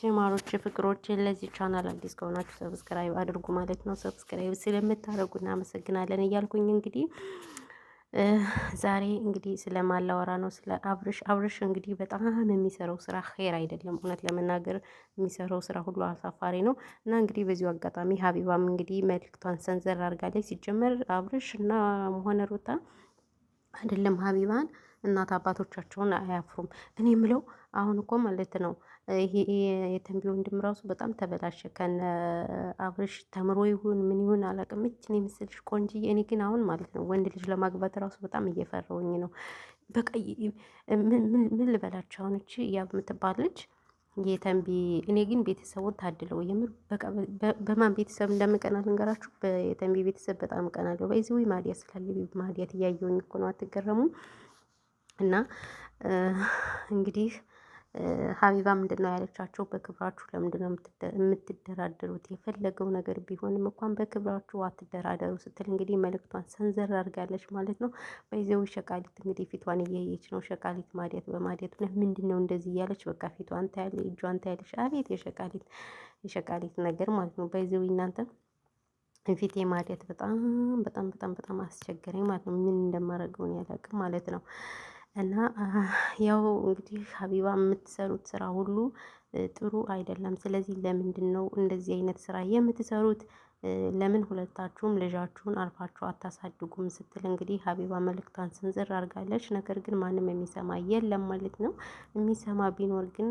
ጀማሮች ፍቅሮች ለዚህ ቻናል አዲስ ከሆናችሁ ሰብስክራይብ አድርጉ ማለት ነው። ሰብስክራይብ ስለምታደርጉ እናመሰግናለን እያልኩኝ እንግዲህ ዛሬ እንግዲህ ስለማላወራ ነው ስለ አብርሽ እንግዲህ በጣም የሚሰራው ስራ ኸይር አይደለም። እውነት ለመናገር የሚሰራው ስራ ሁሉ አሳፋሪ ነው እና እንግዲህ በዚሁ አጋጣሚ ሀቢባም እንግዲህ መልእክቷን ሰንዘር አድርጋለች። ሲጀመር አብርሽ እና ሆነ ሩታ አይደለም ሀቢባን እናት አባቶቻቸውን አያፍሩም። እኔ የምለው አሁን እኮ ማለት ነው ይሄ የተንቢ ወንድም ራሱ በጣም ተበላሸ። ከነ አብርሽ ተምሮ ይሁን ምን ይሁን አላውቅም። እችን የምስልሽ ቆንጅዬ። እኔ ግን አሁን ማለት ነው ወንድ ልጅ ለማግባት ራሱ በጣም እየፈራውኝ ነው። በቃ ምን ልበላቸው አሁን እቺ ያ የምትባል ልጅ የተንቢ እኔ ግን ቤተሰቡን ታድለው የምር በቃ በማን ቤተሰብ እንደምቀና ልንገራችሁ። በየተንቢ ቤተሰብ በጣም ቀናለሁ። በዚህ ወይ ማዲያት ስላለ ማዲያት እያየሁኝ እኮ ነው። አትገረሙም? እና እንግዲህ ሀቢባ ምንድነው ያለቻቸው? በክብራችሁ ለምንድነው የምትደራደሩት? የፈለገው ነገር ቢሆንም እንኳን በክብራችሁ አትደራደሩ ስትል እንግዲህ መልእክቷን ሰንዘር አድርጋለች ማለት ነው። በይዘው ሸቃሊት እንግዲህ ፊቷን እያየች ነው። ሸቃሊት ማዲያት በማዲያት ምንድን ነው እንደዚህ እያለች በቃ ፊቷን ታያለች፣ እጇን ታያለች። አቤት የሸቃሊት ነገር ማለት ነው። በይዘው እናንተ ፊቴ ማዲያት በጣም በጣም በጣም በጣም አስቸገረኝ ማለት ነው። ምን እንደማደርገውን ያላቅም ማለት ነው። እና ያው እንግዲህ ሀቢባ የምትሰሩት ስራ ሁሉ ጥሩ አይደለም። ስለዚህ ለምንድን ነው እንደዚህ አይነት ስራ የምትሰሩት? ለምን ሁለታችሁም ልጃችሁን አርፋችሁ አታሳድጉም? ስትል እንግዲህ ሀቢባ መልእክቷን ስንዝር አድርጋለች። ነገር ግን ማንም የሚሰማ የለም ማለት ነው። የሚሰማ ቢኖር ግን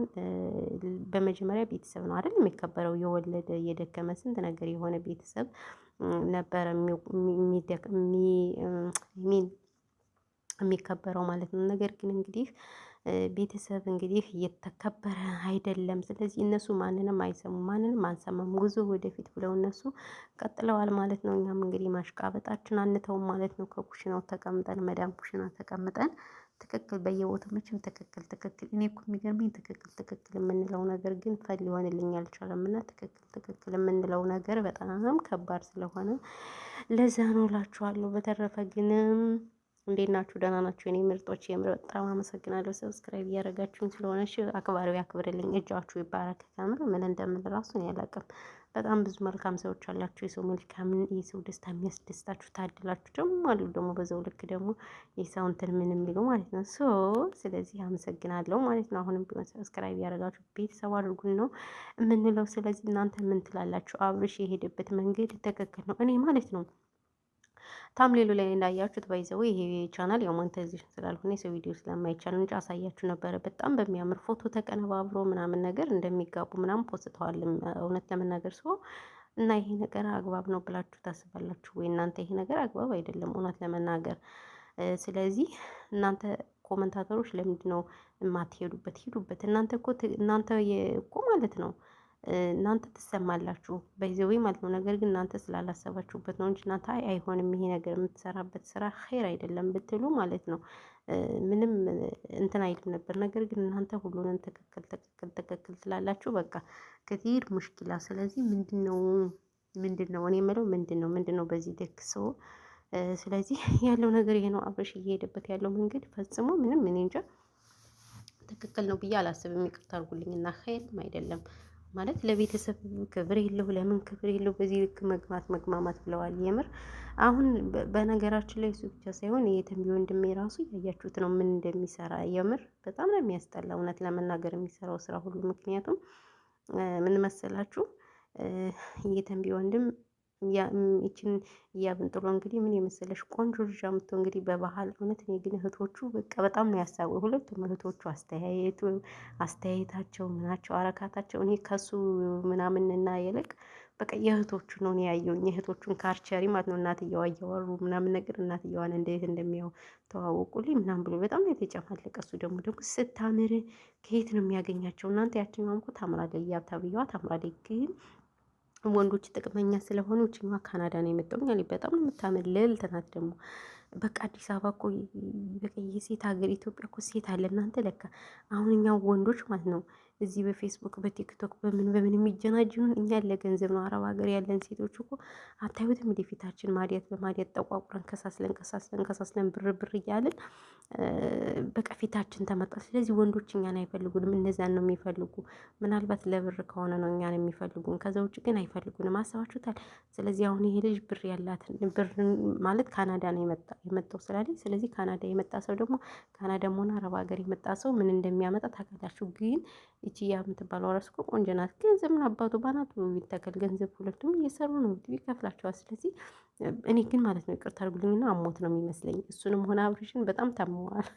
በመጀመሪያ ቤተሰብ ነው አይደል የሚከበረው። የወለደ የደከመ ስንት ነገር የሆነ ቤተሰብ ነበረ የሚከበረው ማለት ነው። ነገር ግን እንግዲህ ቤተሰብ እንግዲህ እየተከበረ አይደለም። ስለዚህ እነሱ ማንንም አይሰሙም፣ ማንንም አንሰማም፣ ጉዞ ወደፊት ብለው እነሱ ቀጥለዋል ማለት ነው። እኛም እንግዲህ ማሽቃበጣችን አንተውም ማለት ነው። ከኩሽናው ተቀምጠን መዳም ኩሽና ተቀምጠን ትክክል በየቦታው መቼም ትክክል እኔ እኮ የሚገርመኝ ትክክል የምንለው ነገር ግን ፈል ሊሆንልኝ አልቻለም። እና ትክክል የምንለው ነገር በጣም ከባድ ስለሆነ ለዛ ነው እላችኋለሁ። በተረፈ ግን እንዴት ናችሁ? ደህና ናችሁ? የኔ ምርጦች የምር በጣም አመሰግናለሁ። ሰብስክራይብ እያደረጋችሁኝ ስለሆነ እሺ፣ አክባሪው ያክብርልኝ፣ እጃችሁ ይባረክ። ከምር ምን እንደምል ራሱ እኔ አላውቅም። በጣም ብዙ መልካም ሰዎች አላችሁ። የሰው መልካምን የሰው ደስታ የሚያስደስታችሁ ታድላችሁ። ደግሞ አሉ ደግሞ በዛው ልክ ደግሞ የሰው እንትን ምን የሚሉ ማለት ነው። ስለዚህ አመሰግናለሁ ማለት ነው። አሁንም ቢሆን ሰብስክራይብ እያደረጋችሁ ቤተሰብ አድርጉን ነው የምንለው። ስለዚህ እናንተ ምን ትላላችሁ? አብርሽ የሄደበት መንገድ ትክክል ነው? እኔ ማለት ነው ታምሌሉ ላይ እንዳያችሁት ባይዘው ይሄ ቻናል ያው ሞኔታይዜሽን ስላልሆነ የሰው ቪዲዮ ስለማይቻል እንጂ አሳያችሁ ነበረ። በጣም በሚያምር ፎቶ ተቀነባብሮ ምናምን ነገር እንደሚጋቡ ምናምን ፖስተዋል። እውነት ለመናገር ሰው እና ይሄ ነገር አግባብ ነው ብላችሁ ታስባላችሁ ወይ? እናንተ ይሄ ነገር አግባብ አይደለም እውነት ለመናገር። ስለዚህ እናንተ ኮመንታተሮች ለምንድን ነው የማትሄዱበት? ሂዱበት። እናንተ እኮ ማለት ነው እናንተ ትሰማላችሁ በይዘዌ ማለት ነው። ነገር ግን እናንተ ስላላሰባችሁበት ነው እንጂ እናንተ አይሆንም ይሄ ነገር የምትሰራበት ስራ ኸይር አይደለም ብትሉ ማለት ነው ምንም እንትን አይልም ነበር። ነገር ግን እናንተ ሁሉንም ትክክል ስላላችሁ በቃ ከዚር ሙሽኪላ። ስለዚህ ምንድነው እኔ የምለው ምንድነው በዚህ ደክ ሰው። ስለዚህ ያለው ነገር ይሄ ነው። አብርሽ እየሄደበት ያለው መንገድ ፈጽሞ ምንም እኔ እንጃ ትክክል ነው ብዬ አላስብም። ይቅርታ አድርጉልኝና ኸይርም አይደለም ማለት ለቤተሰብ ክብር የለው፣ ለምን ክብር የለው። በዚህ ልክ መግማማት ብለዋል። የምር አሁን በነገራችን ላይ እሱ ብቻ ሳይሆን የተንቢ ወንድሜ ራሱ እያያችሁት ነው ምን እንደሚሰራ። የምር በጣም ነው የሚያስጠላ እውነት ለመናገር የሚሰራው ስራ ሁሉ። ምክንያቱም ምን መሰላችሁ የተንቢ ወንድም ይችን እያብንጥሎ እንግዲህ ምን የመሰለሽ ቆንጆ ልጅ አምጥቶ እንግዲህ በባህል እውነት እኔ ግን እህቶቹ በቃ በጣም ነው ያሳወ ሁለቱም እህቶቹ አስተያየታቸው ምናቸው አረካታቸው እኔ ከሱ ምናምን እና ይልቅ በቃ የእህቶቹ ነው ያየውኝ። የእህቶቹን ካርቸሪ ማለት ነው። እናትየዋ እያወሩ ምናምን ነገር እናትየዋን እንዴት እንደሚያው ተዋወቁልኝ ምናምን ብሎ በጣም ነው የተጨማለቀ። እሱ ደግሞ ስታምር ከየት ነው የሚያገኛቸው እናንተ? ያችኛዋም እኮ ታምራለች፣ እያብታብያዋ ታምራለች ግን ወንዶች ጥቅመኛ ስለሆኑ እችኛዋ ካናዳ ነው የመጣው። በጣም ነው የምታምር ልዕልት ናት ደግሞ በቃ አዲስ አበባ እኮ በቃ የሴት ሀገር ኢትዮጵያ እኮ ሴት አለ እናንተ። ለካ አሁን እኛው ወንዶች ማለት ነው እዚህ በፌስቡክ በቲክቶክ በምን የሚጀናጅኑን እኛን ለገንዘብ ነው። አረብ ሀገር ያለን ሴቶች እኮ አታዩትም? እንደ ፊታችን ማዲያት በማዲያት ጠቋቁረን ከሳስለን ብር እያልን በቃ ፊታችን ተመጣ። ስለዚህ ወንዶች እኛን አይፈልጉንም፣ እነዛን ነው የሚፈልጉ። ምናልባት ለብር ከሆነ ነው እኛን የሚፈልጉን፣ ከዛ ውጭ ግን አይፈልጉንም። አስባችሁታል? ስለዚህ አሁን ይሄ ልጅ ብር ያላትን ብር ማለት ካናዳ ነው የመጣው ስላለኝ፣ ስለዚህ ካናዳ የመጣ ሰው ደግሞ ካናዳም ሆነ አረብ ሀገር የመጣ ሰው ምን እንደሚያመጣ ታውቃላችሁ። ግን ይቺ ያ የምትባለው ራሱ እኮ ቆንጆ ናት። ገንዘብ ምን አባቱ ባናቱ ይተከል። ገንዘብ ሁለቱም እየሰሩ ነው፣ ይከፍላቸዋል። ስለዚህ እኔ ግን ማለት ነው ይቅርታ አድርጉልኝና አሞት ነው የሚመስለኝ። እሱንም ሆነ አብሬሽን በጣም ታመዋል።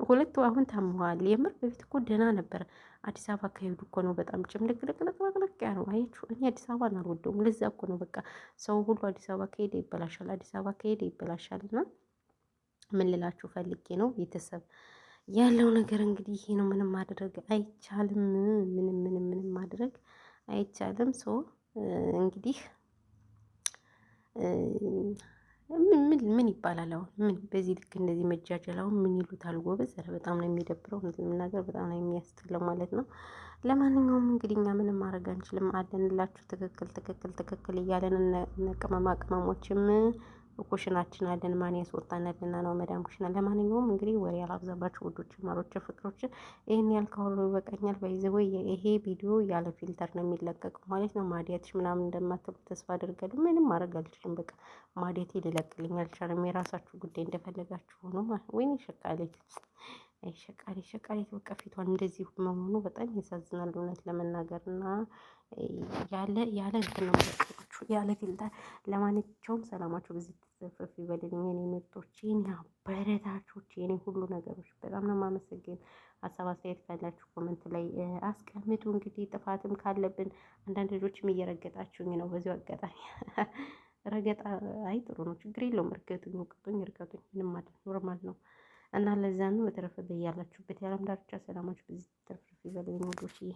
ሁለቱ አሁን ታመዋል። የምር በፊት እኮ ደህና ነበር። አዲስ አበባ ከሄዱ እኮ ነው በጣም ጭምልቅልቅልቅልቅ ያለው። አያችሁ፣ እኔ አዲስ አበባን አልወደውም። ለዛ እኮ ነው በቃ ሰው ሁሉ አዲስ አበባ ከሄደ ይበላሻል፣ አዲስ አበባ ከሄደ ይበላሻል። እና ምን ልላችሁ ፈልጌ ነው ቤተሰብ ያለው ነገር እንግዲህ ይሄ ነው። ምንም ማድረግ አይቻልም። ምንም ማድረግ አይቻልም። ሶ እንግዲህ ምን ይባላል አሁን? ምን በዚህ ልክ እንደዚህ መጃጀል አሁን ምን ይሉታል? ጎበዝ፣ ኧረ በጣም ነው የሚደብረው። ነገር በጣም ነው የሚያስጠላው ማለት ነው። ለማንኛውም እንግዲህ እኛ ምንም ማድረግ አንችልም አለንላችሁ። ትክክል እያለን እነ ቅመማ ቅመሞችም ኩሽናችን አለን። ማን ያስወጣናልና ነው መዳም ኩሽና። ለማንኛውም እንግዲህ ወሬ ያላብዛባችሁ ውዶች፣ ማሮች፣ ፍቅሮች ይህን ያልካወሩ ይበቃኛል። ባይዘው ይሄ ቪዲዮ ያለ ፊልተር ነው የሚለቀቀው ማለት ነው። ማዲያትሽ ምናምን እንደማትሉ ተስፋ አድርጋለሁ። ምንም ማድረግ አልችልም። በቃ ማዲያቴ ሊለቅልኝ አልቻለም። የራሳችሁ ጉዳይ እንደፈለጋችሁ ሆኖ ማለት ወይኔ ሸቃሌት ሸቃሌት በቃ ፊቷን እንደዚህ መሆኑ በጣም ያሳዝናል እውነት ለመናገር እና ያለ እንትን ነው ያለ ፊልተር። ለማንኛውም ሰላማችሁ በዚህ ተዘፈፍ ይበልልኝ የኔ ምርጦች፣ የኔ አበረታቾች፣ የኔ ሁሉ ነገሮች በጣም ነው የማመሰግን። ሀሳብ አስተያየት ካላችሁ ኮመንት ላይ አስቀምጡ። እንግዲህ ጥፋትም ካለብን አንዳንድ ልጆችም እየረገጣችሁኝ ነው። በዚሁ አጋጣሚ ረገጣ አይ ጥሩ ነው፣ ችግር የለውም። እርገጡኝ ምንም ማለት ኖርማል ነው እና ለዛ ነው። በተረፈ በያላችሁበት የዓለም ዳርቻ ሰላማችሁ በዚህ ተዘፈፍ ይበልልኝ ውዶችዬ።